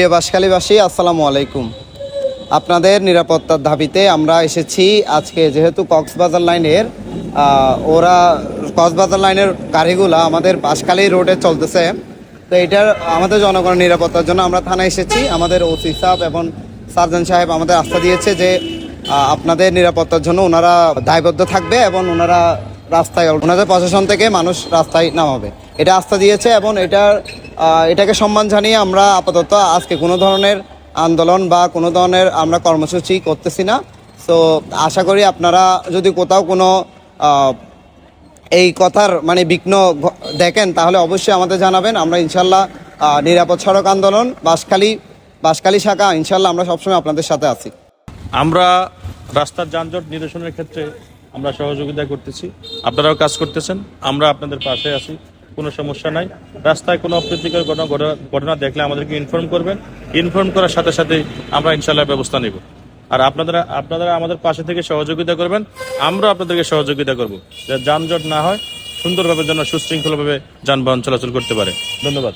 প্রিয় বাঁশখালীবাসী, আসসালামু আলাইকুম। আপনাদের নিরাপত্তার দাবিতে আমরা এসেছি আজকে। যেহেতু কক্সবাজার লাইনের কক্সবাজার লাইনের গাড়িগুলা আমাদের বাঁশখালী রোডে চলতেছে, তো এটার আমাদের জনগণের নিরাপত্তার জন্য আমরা থানায় এসেছি। আমাদের ওসি সাহেব এবং সার্জন সাহেব আমাদের আস্থা দিয়েছে যে আপনাদের নিরাপত্তার জন্য ওনারা দায়বদ্ধ থাকবে এবং ওনারা রাস্তায়, ওনাদের প্রশাসন থেকে মানুষ রাস্তায় নামাবে, এটা আস্থা দিয়েছে। এবং এটাকে সম্মান জানিয়ে আমরা আপাতত আজকে কোনো ধরনের আন্দোলন বা কোনো ধরনের আমরা কর্মসূচি করতেছি না। তো আশা করি আপনারা যদি কোথাও কোনো এই কথার বিঘ্ন দেখেন তাহলে অবশ্যই আমাদের জানাবেন। আমরা ইনশাল্লাহ নিরাপদ সড়ক আন্দোলন বাঁশখালী শাখা ইনশাল্লাহ আমরা সবসময় আপনাদের সাথে আছি। আমরা রাস্তার যানজট নিরসনের ক্ষেত্রে আমরা সহযোগিতা করতেছি, আপনারাও কাজ করতেছেন, আমরা আপনাদের পাশে আছি, কোনো সমস্যা নাই। রাস্তায় কোনো অপ্রীতিকর ঘটনা দেখলে আমাদেরকে ইনফর্ম করবেন, ইনফর্ম করার সাথে সাথে আমরা ইনশাল্লাহ ব্যবস্থা নেব। আর আপনারা আমাদের পাশে থেকে সহযোগিতা করবেন, আমরা আপনাদেরকে সহযোগিতা করব, যে যানজট না হয়, সুন্দরভাবে যেন সুশৃঙ্খলভাবে যানবাহন চলাচল করতে পারে। ধন্যবাদ।